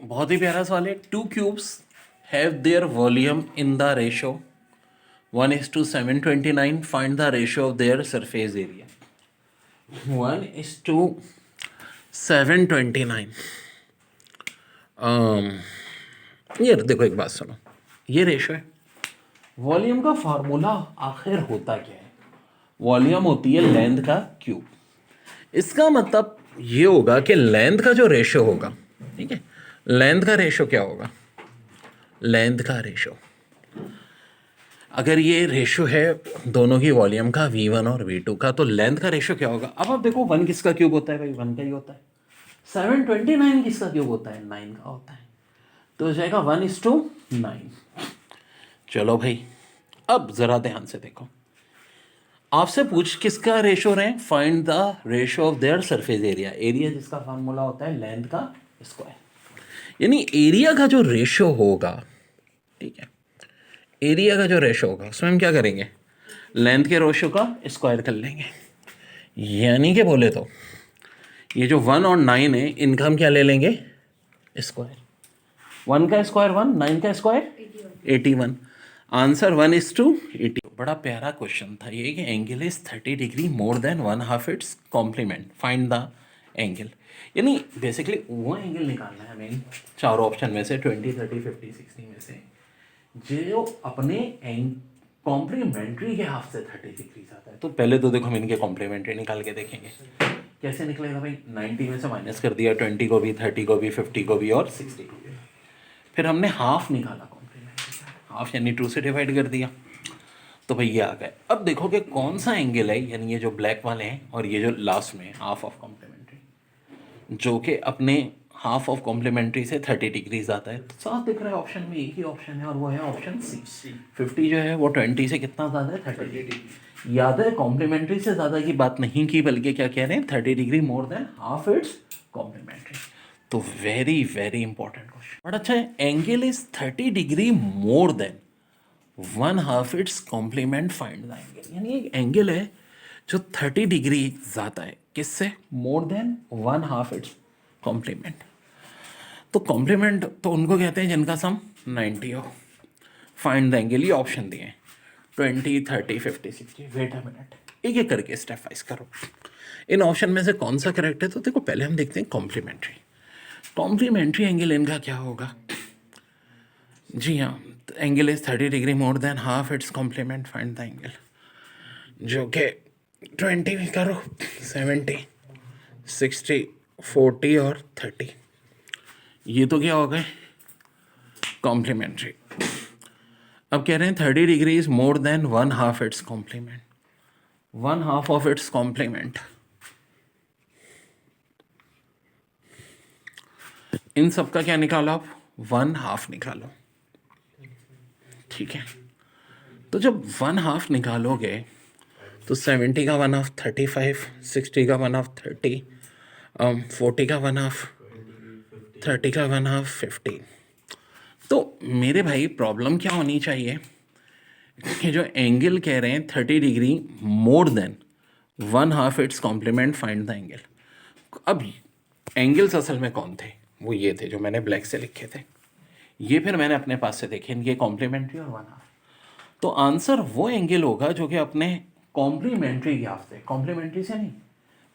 बहुत ही प्यारा सवाल है। To cubes have their volume in the ratio 1:729, find the ratio of their surface area. 1:729। ये देखो, एक बात सुनो, ये रेशो है। वॉल्यूम का फार्मूला आखिर होता क्या है? वॉल्यूम होती है लेंथ का क्यूब। इसका मतलब ये होगा कि लेंथ का जो रेशो होगा, ठीक है, लेंथ का रेशो क्या होगा? लेंथ का रेशो, अगर ये रेशो है दोनों की वॉल्यूम का, V1 और V2 का, तो लेंथ का रेशो क्या होगा? अब आप देखो, 1 किसका क्यूब होता है भाई? 1 का ही होता है। 729 किसका क्यूब होता है? 9 का होता है। तो हो जाएगा 1:9। चलो भाई, अब जरा ध्यान से देखो, आपसे पूछ किसका रेशो रहे? Find the ratio of their surface area. Area जिसका फार्मूला होता है लेंथ का स्क्वायर। यानी एरिया का जो रेशो होगा, ठीक है, एरिया का जो रेशो होगा उसमें हम क्या करेंगे? लेंथ के रेशो का स्क्वायर कर लेंगे। यानी कि बोले तो ये जो 1 और 9 है, इनका हम क्या ले लेंगे? स्क्वायर। 1 का स्क्वायर 1, 9 का स्क्वायर 81। आंसर 1:80। बड़ा प्यारा क्वेश्चन था ये कि angle is 30 degree more than 1/2 its complement, find the angle. यानी बेसिकली वो एंगल निकालना है हमें चारों ऑप्शन में से, 20, 30, 50, 60 में से, जो अपने कॉम्प्लीमेंट्री के हाफ से 30 डिग्री आता है। तो पहले तो देखो, हम इनके कॉम्प्लीमेंट्री निकाल के देखेंगे कैसे निकलेगा भाई। 90 में से माइनस कर दिया, 20 को भी, 30 को भी, 50 को भी और 60 को भी। फिर हमने हाफ निकाला कॉम्प्लीमेंट्री का, हाफ यानी 2 से डिवाइड कर दिया, तो भाई ये आ गए। अब देखो कि कौन सा एंगल है, यानी ये जो ब्लैक वाले हैं और ये जो लास्ट में हाफ ऑफ कॉम्प्लीमेंट्री, जो कि अपने हाफ ऑफ कॉम्प्लीमेंट्री से 30 डिग्रीज आता है। तो साफ दिख रहा है ऑप्शन में, एक ही ऑप्शन है और वो है ऑप्शन सी। 50 जो है वो 20 से कितना ज़्यादा है? 30 डिग्री। याद है, कॉम्प्लीमेंट्री से ज़्यादा की बात नहीं की, बल्कि क्या कह रहे हैं? 30 degree more than half its complementary. तो वेरी वेरी इंपॉर्टेंट क्वेश्चन। बड़ा अच्छा है। Angle is 30 degree more than 1/2 its complement, find the angle. यानी एक एंगल है जो 30 डिग्री ज़्यादा है, किससे? More than 1/2 its complement. तो कॉम्प्लीमेंट तो उनको कहते हैं जिनका सम 90 हो। फाइंड द एंगल, ये ऑप्शन दिए हैं 20, 30, 50, 60। वेट अ मिनट, एक एक करके स्टेप वाइज करो। इन ऑप्शन में से कौन सा करेक्ट है? तो देखो, पहले हम देखते हैं कॉम्प्लीमेंट्री। कॉम्प्लीमेंट्री एंगल इनका क्या होगा? जी हाँ, angle is 30 degree more than half its complement, find the angle, जो कि 20 में करो, 70, 60, 40 और 30। ये तो क्या हो गए? कॉम्प्लीमेंट्री। अब कह रहे हैं 30 degree is more than 1/2 its complement, 1/2 of its complement. इन सब का क्या निकालो आप? 1/2 निकालो, ठीक है। तो जब 1/2 निकालोगे तो 70 का 1/2 35, 60 का 1/2 30, 40 का 1/2 30 का 1/2 50। तो मेरे भाई प्रॉब्लम क्या होनी चाहिए कि जो एंगल कह रहे हैं 30 degree more than 1/2 its complement, find the angle. अब एंगल्स असल में कौन थे? वो ये थे जो मैंने ब्लैक से लिखे थे। ये फिर मैंने अपने पास से देखे, इनके कॉम्प्लीमेंट्री और 1/2। तो आंसर वो एंगल होगा जो कि अपने कॉम्प्लीमेंट्री के हाफ से, कॉम्प्लीमेंट्री से नहीं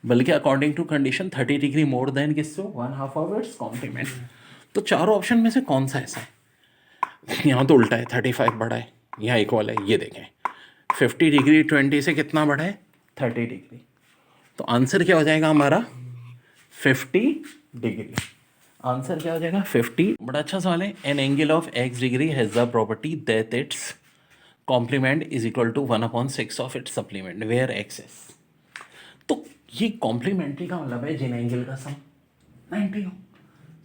बल्कि according to condition 30 degree more than किससे? 1/2 ऑफ इट्स कॉम्प्लीमेंट। तो चारों ऑप्शन में से कौन सा ऐसा है? यहाँ तो उल्टा है, 35 बड़ा है, यहाँ इक्वल है। ये देखें, 50 डिग्री 20 से कितना बड़ा है? 30 डिग्री। तो आंसर क्या हो जाएगा हमारा? 50 डिग्री। आंसर क्या हो जाएगा? 50। बड़ा अच्छा सवाल है। An angle of x degree has the property that its complement is equal to 1/6 of its supplement where x is। तो ये कॉम्प्लीमेंट्री का मतलब है जिन एंगल का सम 90 हो,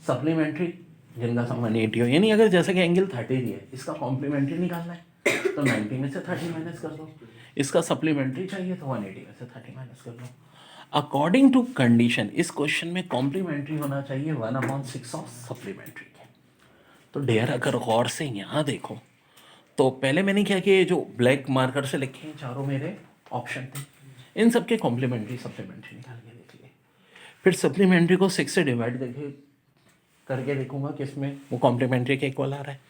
सप्लीमेंट्री जिनका सम 180 हो। यानी अगर जैसे कि एंगल 30 है, इसका कॉम्प्लीमेंट्री निकालना है तो 90 में से 30 माइनस कर दो। इसका सप्लीमेंट्री चाहिए तो 180 में से 30 माइनस कर दो। अकॉर्डिंग टू कंडीशन इस क्वेश्चन में कॉम्प्लीमेंट्री होना चाहिए 1/6 ऑफ सप्लीमेंट्री के। तो डेयर अगर गौर से यहाँ देखो, तो पहले मैंने क्या किया, जो ब्लैक मार्कर से लिखे हैं चारों मेरे ऑप्शन थे, इन सबके कॉम्प्लीमेंट्री सप्लीमेंट्री निकाल के देख लिए। फिर सप्लीमेंट्री को 6 से डिवाइड करके करके देखूंगा किसमें वो कॉम्प्लीमेंट्री के इक्वल आ रहा है।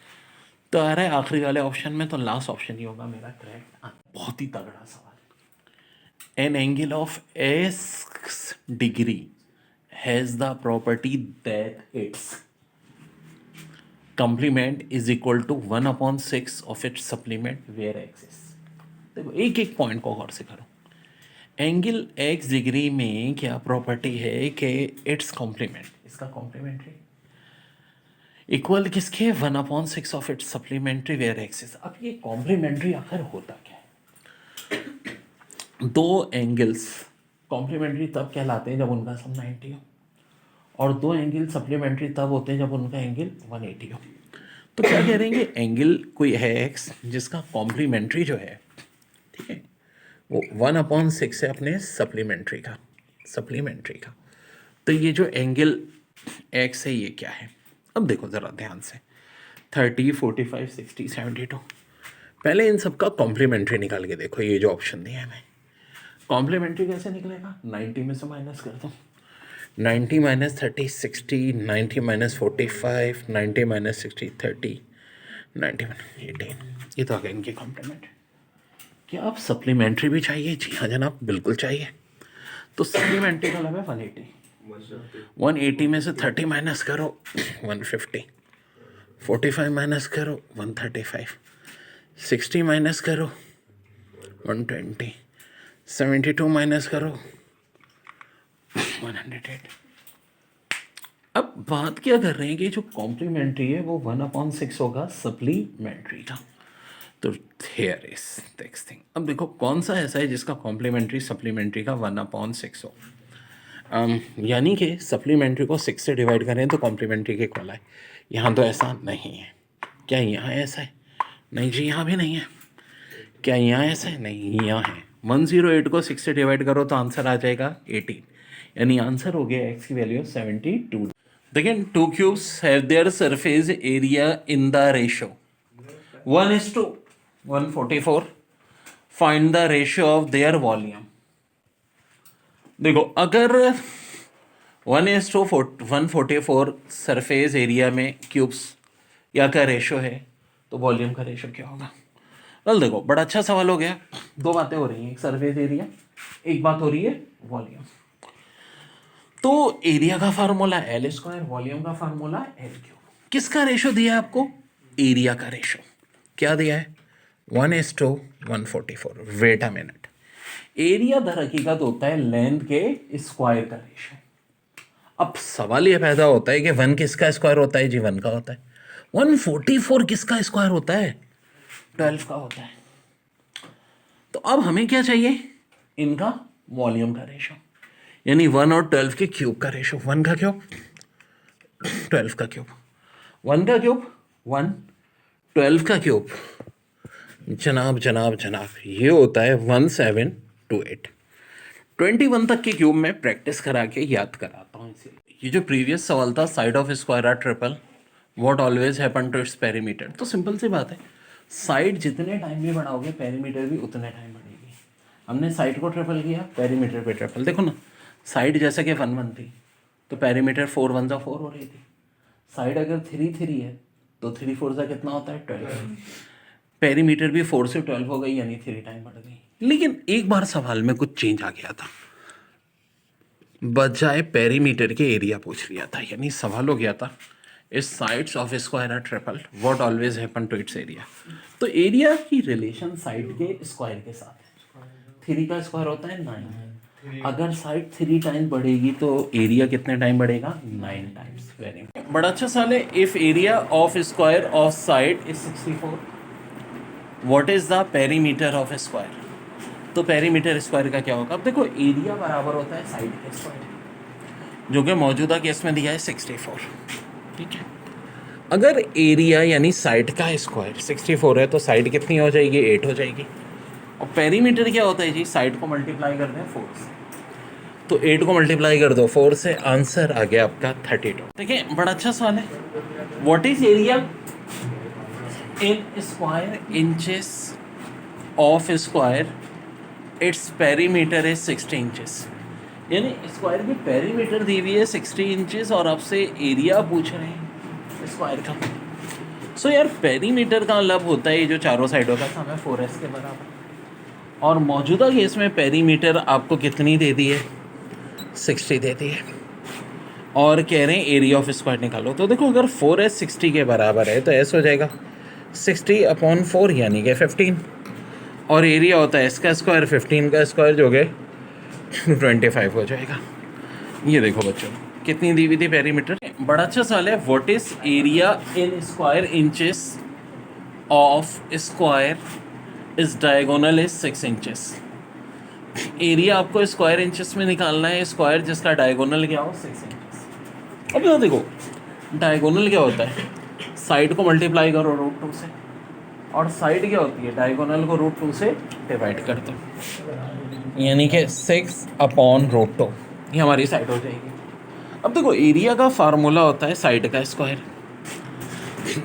तो आ रहा है आखिरी वाले ऑप्शन में, तो लास्ट ऑप्शन ही होगा मेरा करेक्ट। बहुत ही तगड़ा सवाल। N angle of x degree has the property that it's complement is equal to 1/6 of its supplement where x is। देखो एक एक पॉइंट को गौर से करो। एंगल x डिग्री में क्या प्रॉपर्टी है कि इट्स कॉम्प्लीमेंट, इसका कॉम्प्लीमेंट्री इक्वल किसके 1/6 of its supplementary where x is. अब ये कॉम्प्लीमेंट्री आखिर होता क्या है? दो एंगल्स कॉम्प्लीमेंट्री तब कहलाते हैं जब उनका सम 90 हो, और दो एंगल सप्लीमेंट्री तब होते हैं जब उनका एंगल 180 हो। तो क्या कह रहेंगे, एंगल कोई है एक्स जिसका कॉम्प्लीमेंट्री जो है, ठीक है, वो 1/6 है अपने सप्लीमेंट्री का। तो ये जो एंगल एक्स है ये क्या है? अब देखो ज़रा ध्यान से, 30, 45, 60, 72। पहले इन सब का कॉम्प्लीमेंट्री निकाल के देखो। ये जो ऑप्शन दिया है हमें, कॉम्प्लीमेंट्री कैसे निकलेगा? 90 में से माइनस कर दो। 90 - 30 60, 90 - 45, 90 - 60 30, 90 - 18। ये तो आ गया इनके कॉम्प्लीमेंट। क्या आप सप्लीमेंट्री भी चाहिए? जी हाँ जनाब, बिल्कुल चाहिए। तो सप्लीमेंट्री का मतलब है 180। 180 में से 30 माइनस करो 150, 45 माइनस करो 135, 60 माइनस करो 120, 72 माइनस करो 108। अब बात क्या कर रहे हैं कि जो कॉम्प्लीमेंट्री है वो 1/6 होगा सप्लीमेंट्री का। तो हियर इज नेक्स्ट थिंग। अब देखो कौन सा ऐसा है जिसका कॉम्प्लीमेंट्री सप्लीमेंट्री का 1/6 हो। यानी कि सप्लीमेंट्री को 6 से डिवाइड करें तो कॉम्प्लीमेंट्री के इक्वल है। यहाँ तो ऐसा नहीं है। क्या यहाँ ऐसा है? नहीं जी, यहाँ भी नहीं है। क्या यहाँ ऐसा है? नहीं, यहाँ है। 108 को 6 से डिवाइड करो तो आंसर आ जाएगा 18, यानी आंसर हो गया एक्स की वैल्यू 72। देखिए, to cubes have their surface area in the ratio 1:144। Find the ratio of their volume. देखो अगर 1:144 सरफेस एरिया में क्यूब्स या का रेशो है तो वॉल्यूम का रेशो क्या होगा? वेल देखो, बड़ा अच्छा सवाल हो गया। दो बातें हो रही हैं, एक सरफेस एरिया, एक बात हो रही है वॉल्यूम। तो एरिया का फार्मूला L², वॉल्यूम का फार्मूला L³। किसका रेशो दिया है आपको? एरिया का रेशो। क्या दिया है? 1:144। Wait a minute. एरिया दर हकीकत होता है लेंथ के स्क्वायर का रेशो। अब सवाल यह पैदा होता है कि 1 किसका स्क्वायर होता है? जी 1 का होता है। 144 किसका स्क्वायर होता है? 12 का होता है। तो अब हमें क्या चाहिए? इनका वॉल्यूम का रेशो, यानी 1 और 12 के क्यूब का रेशो। 1 का क्यूब 12 का क्यूब, 1 का क्यूब 1, 12 का क्यूब जनाब ये होता है 1728। 21 तक के क्यूब में प्रैक्टिस करा के याद कराता हूँ। इसीलिए ये जो प्रीवियस सवाल था, side of square are triple, what always happen to its perimeter. तो सिंपल सी बात है, साइड जितने टाइम भी बढ़ाओगे पेरीमीटर भी उतने टाइम बढ़ेगी। हमने साइड को ट्रिपल किया, पेरीमीटर पे ट्रिपल। देखो ना, साइड जैसे कि 1 1 थी तो पेरीमीटर 4 1 जा 4 हो रही थी। साइड अगर 3 3 है तो 3 4 जा कितना होता है? 12। पेरीमीटर भी 4 से 12 हो गई, यानी 3 टाइम बढ़ गई। लेकिन एक बार सवाल में कुछ चेंज आ गया था, बजाय पेरीमीटर के एरिया पूछ लिया था। यानी सवाल हो गया था इस sides of square are triple, what always happen to its area. तो एरिया की रिलेशन साइड के स्क्वायर के साथ है। 3 का स्क्वायर होता है 9। अगर साइड 3 टाइम बढ़ेगी तो एरिया कितने टाइम बढ़ेगा? 9 टाइम्स। वेरी बड़ा अच्छा सवाल है। If area of square of side is 64, what is the perimeter of square? तो पेरीमीटर स्क्वायर का क्या होगा? अब देखो, एरिया बराबर होता है साइड के स्क्वायर, जो कि मौजूदा केस में दिया है 64। ठीक है, अगर एरिया यानी साइड का स्क्वायर 64 है तो साइड कितनी हो जाएगी? 8 हो जाएगी। और पेरीमीटर क्या होता है जी? साइड को मल्टीप्लाई कर दें 4 से, तो 8 को मल्टीप्लाई कर दो 4 से, आंसर आ गया आपका 32। देखिए बड़ा अच्छा सवाल है। What is area in square inches of square, its perimeter is 60 inches. यानी स्क्वायर की पेरीमीटर दी हुई है 60 इंचेस और आपसे एरिया पूछ रहे हैं स्क्वायर का। सो यार पेरीमीटर का मतलब होता है ये जो चारों साइडों का सम है 4s के बराबर, और मौजूदा केस में पेरीमीटर आपको कितनी दे दी है 60 दे दी है, और कह रहे हैं एरिया ऑफ स्क्वायर निकालो। तो देखो अगर 4s 60 के बराबर है तो s हो जाएगा 60/4 यानी कि 15, और एरिया होता है इसका स्क्वायर 15 का स्क्वायर जो कि 25 हो जाएगा। ये देखो बच्चों कितनी दी हुई थी पेरीमीटर। बड़ा अच्छा सवाल है, what is area in square inches of square is diagonal is 6 inches. Area आपको स्क्वायर इंचेस में निकालना है, स्क्वायर जिसका डायगोनल क्या हो 6 इंचेस। अब देखो डायगोनल क्या होता है, साइड को मल्टीप्लाई करो √2 से, और साइड क्या होती है डायगोनल को √2 से डिवाइड कर दो, यानी कि 6/√2 ये हमारी साइड हो जाएगी। अब देखो एरिया का फार्मूला होता है साइड का स्क्वायर,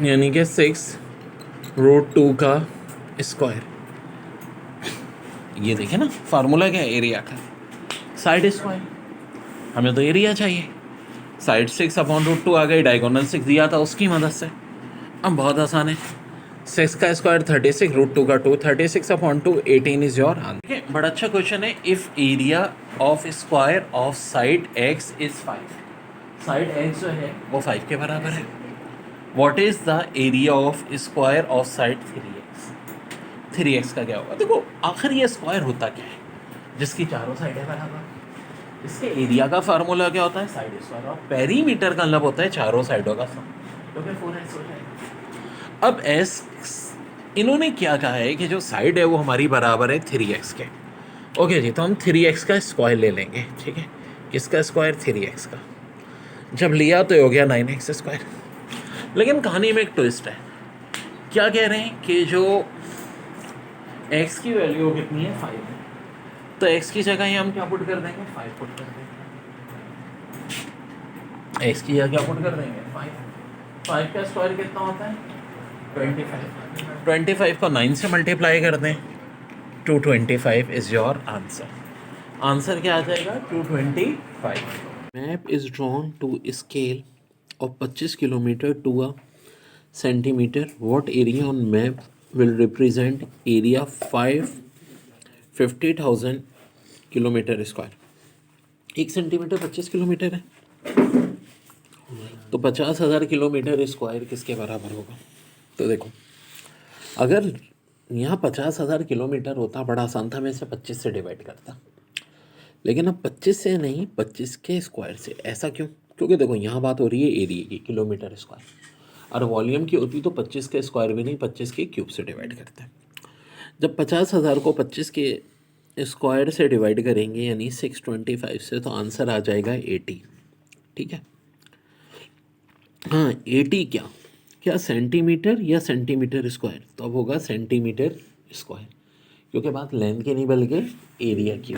यानी कि 6√2 का स्क्वायर। ये देखे ना फार्मूला क्या है एरिया का, साइड स्क्वायर। हमें तो एरिया चाहिए, साइड 6/√2 आ गई, डायगोनल 6 दिया था उसकी मदद से। अब बहुत आसान है, 6 का स्क्वायर 36, √2 का 2, 36/2 18 इज योर आंसर। बड़ा अच्छा क्वेश्चन है, if area of square of side x is 5, side x जो है वो 5 के बराबर है, what is the area of square of side 3x। 3x का क्या होगा, देखो आखिर ये स्क्वायर होता क्या है जिसकी चारों साइड है बराबर। इसके एरिया का फार्मूला क्या होता है साइड स्क्वायर, और पेरीमीटर का मतलब होता है चारों साइडों का सम, तो फिर 4x हो जाएगा। अब s इन्होंने क्या कहा है कि जो साइड है वो हमारी बराबर है 3x के। ओके जी, तो हम 3x का स्क्वायर ले लेंगे, ठीक है। किसका स्क्वायर 3x का, जब लिया तो हो गया 9x स्क्वायर। लेकिन कहानी में एक ट्विस्ट है, क्या कह रहे हैं कि जो x की वैल्यू कितनी है 5 है, तो x की जगह हम क्या पुट कर देंगे 5 पुट कर देंगे। x की जगह क्या पुट कर देंगे 5 का स्क्वायर कितना होता है 25 को 9 से मल्टीप्लाई कर दें, 225 इज योर आंसर। आंसर क्या आ जाएगा 225। Map is drawn to scale of 25 kilometre to a centimetre, what area on map will represent area 50,000 kilometre square. 1 centimetre 25 kilometre है, तो 50,000 किलोमीटर स्क्वायर किसके बराबर होगा। तो देखो अगर यहाँ 50,000 किलोमीटर होता बड़ा आसान था, मैं इसे 25 से डिवाइड करता, लेकिन अब 25 से नहीं 25 के स्क्वायर से। ऐसा क्यों, क्योंकि देखो यहाँ बात हो रही है एरिया की, किलोमीटर स्क्वायर, और वॉल्यूम की होती तो 25 के स्क्वायर भी नहीं 25 के क्यूब से डिवाइड करते हैं। जब 50,000 को 25 के स्क्वायर से डिवाइड करेंगे यानी 625 से, तो आंसर आ जाएगा 80, ठीक है। हाँ 80 क्या सेंटीमीटर या सेंटीमीटर स्क्वायर, तो अब होगा सेंटीमीटर स्क्वायर, क्योंकि बात लेंथ की नहीं बल्कि एरिया की।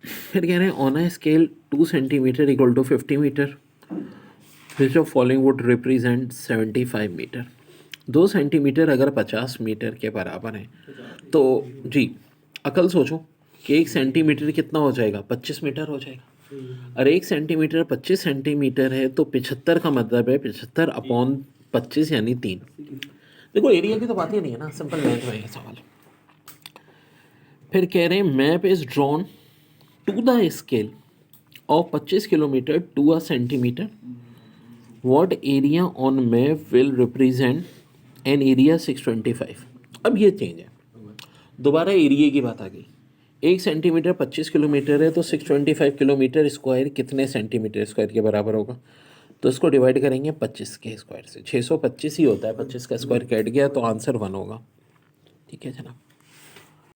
फिर कह रहे हैं on a scale 2 centimetre equal to 50 metre, which of following would represent 75 metre. 2 centimetre अगर 50 मीटर के बराबर है तो जी अकल सोचो कि 1 सेंटीमीटर कितना हो जाएगा 25 मीटर हो जाएगा, और 1 सेंटीमीटर 25 सेंटीमीटर है तो 75 का मतलब है 75/25 यानी 3। देखो एरिया की तो बात ही नहीं है ना, सिंपल मैथ में है सवाल। फिर कह रहे हैं map is drawn to the scale of 25 kilometre to a centimetre, what area on map will represent an area 625। अब ये चेंज है, दोबारा एरिया की बात आ गई। 1 सेंटीमीटर 25 किलोमीटर है तो 625 किलोमीटर स्क्वायर कितने सेंटीमीटर स्क्वायर के बराबर होगा, तो इसको डिवाइड करेंगे 25 के स्क्वायर से, 625 ही होता है, 25 का स्क्वायर कट गया तो आंसर 1 होगा, ठीक है जनाब।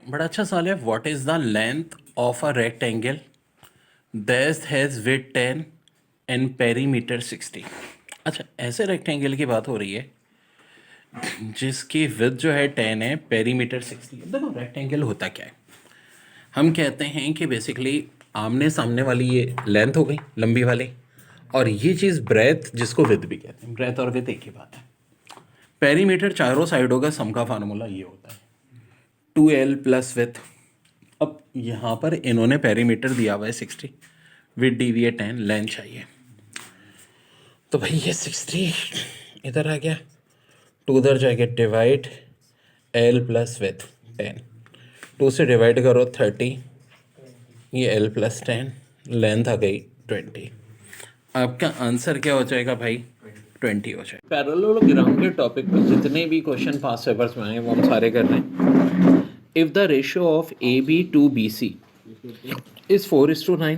बड़ा अच्छा सवाल है, what is the length of a rectangle that has width 10 and perimeter 60। अच्छा ऐसे रेक्टेंगल की बात हो रही है जिसकी विड्थ जो है 10 है, पेरीमीटर 60 है। देखो रेक्टेंगल होता क्या है, हम कहते हैं कि बेसिकली आमने सामने वाली ये लेंथ हो गई लंबी वाली, और ये चीज़ ब्रेथ जिसको विड्थ भी कहते हैं, ब्रेथ और विड्थ एक ही बात है। पेरीमीटर चारों साइडों का सम का फार्मूला ये होता है 2l प्लस विड्थ। अब यहाँ पर इन्होंने पेरीमीटर दिया हुआ है 60, विद डीवीए 10, लेंथ चाहिए। तो भाई ये 60 इधर आ गया, टू उधर जाएगा, डिवाइड एल प्लस विथ 10, 2 से डिवाइड करो 30, ये एल प्लस 10, लेंथ आ गई 20। आपका आंसर क्या हो जाएगा भाई? 20 हो जाएगा। पैरेललोग्राम के टॉपिक पर जितने भी क्वेश्चन पास पेपर्स में आए वो हम सारे कर रहे हैं। If the ratio of A B to B C is 4:9,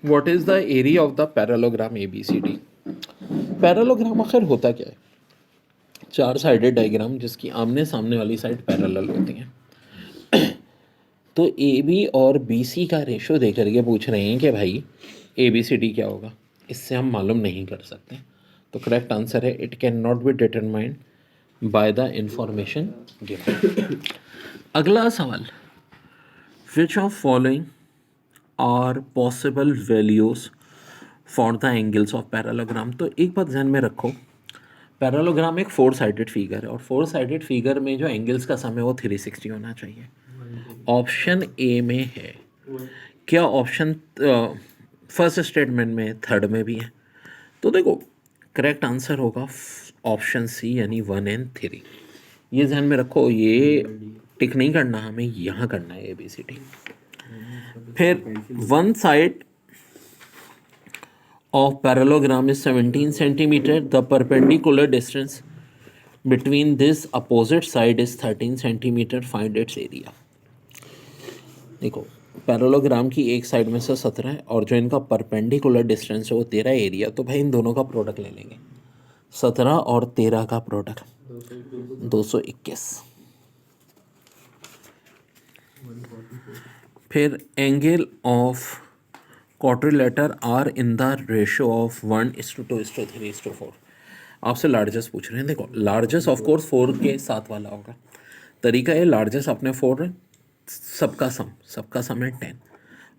what is the area of the parallelogram A B C D? Parallelogram आखिर होता क्या है? 4 साइडेड डायग्राम जिसकी आमने सामने वाली साइड पैरेलल होती हैं। तो ए बी और बी सी का रेशो दे करके पूछ रहे हैं कि भाई ए बी सी डी क्या होगा, इससे हम मालूम नहीं कर सकते। तो करेक्ट आंसर है it can not be determined by the information given. अगला सवाल, which of following are possible values for the angles of parallelogram? तो एक बात ध्यान में रखो, पैरेललोग्राम एक 4 साइडेड फिगर है और 4 साइडेड फिगर में जो एंगल्स का सम है वो 360 होना चाहिए। ऑप्शन ए में है क्या? ऑप्शन फर्स्ट स्टेटमेंट में, थर्ड में भी है। तो देखो करेक्ट आंसर होगा ऑप्शन सी, यानी 1 और 3। ये ध्यान में रखो, ये टिक नहीं करना, हमें यहाँ करना है ABCD। फिर one side of parallelogram is 17 centimeter. The perpendicular distance between this opposite side is 13 centimeter. Find its area. देखो पैरेललोग्राम की एक साइड में से 17 है और जो इनका परपेंडिकुलर डिस्टेंस है वो 13 एरिया। तो भाई इन दोनों का प्रोडक्ट ले लेंगे, 17 और 13 का प्रोडक्ट 221। फिर angle of quadrilateral are in the ratio of 1:2:3:4। आपसे लार्जेस्ट पूछ रहे हैं। देखो लार्जेस्ट ऑफ कोर्स 4 के साथ वाला होगा। तरीका है, लार्जेस्ट अपने 4 है, सबका सम है 10।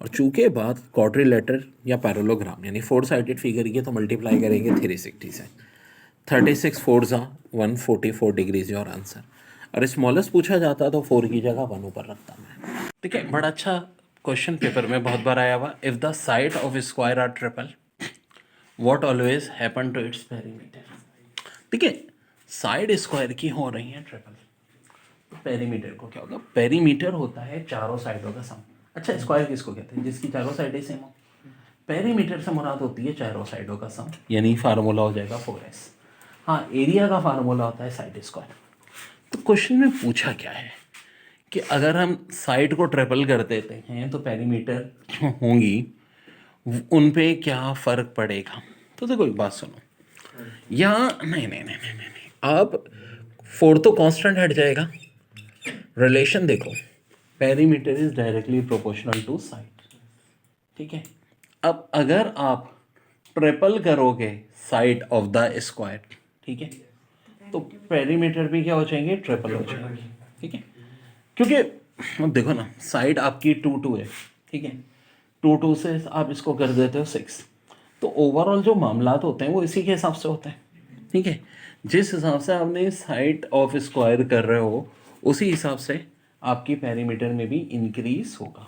और चूँकि बात क्वाड्रिलेटर या पैरेललोग्राम यानी 4 साइडेड फिगर की, तो मल्टीप्लाई करेंगे 360 से। 36 4 ज़ा 144 डिग्रीज योर आंसर। और स्मॉलेस्ट पूछा जाता तो 4 की जगह 1 ऊपर रखता मैं। ठीक है, बड़ा अच्छा क्वेश्चन पेपर में बहुत बार आया हुआ। If the side of square are triple, what always happen to its perimeter? ठीक है, साइड स्क्वायर की हो रही है ट्रिपल, तो पेरीमीटर को क्या होगा? पेरीमीटर होता है चारों साइडों का सम। अच्छा, स्क्वायर किसको कहते हैं? जिसकी चारों साइडें सेम हो। पेरीमीटर से मुराद होती है चारों साइडों का सम, यानी फार्मूला हो जाएगा 4s। हाँ, एरिया का फार्मूला होता है साइड स्क्वायर। तो क्वेश्चन में पूछा क्या है कि अगर हम साइड को ट्रिपल कर देते हैं तो पेरीमीटर जो होंगी उन पे क्या फ़र्क पड़ेगा? तो देखो एक बात सुनो, यहाँ नहीं, अब 4 तो कांस्टेंट हट जाएगा। रिलेशन देखो, perimeter is directly proportional to side. ठीक है, अब अगर आप ट्रिपल करोगे साइड ऑफ द स्क्वायर, ठीक है, तो पेरीमीटर भी क्या हो जाएंगे? ट्रिपल हो जाएंगे। ठीक है, क्योंकि अब देखो ना, साइड आपकी 2 है। ठीक है, 2 से आप इसको कर देते हो 6, तो ओवरऑल जो मामलात होते हैं वो इसी के हिसाब से होते हैं। ठीक है, जिस हिसाब से आपने साइड ऑफ स्क्वायर कर रहे हो उसी हिसाब से आपकी पेरीमीटर में भी इंक्रीज होगा।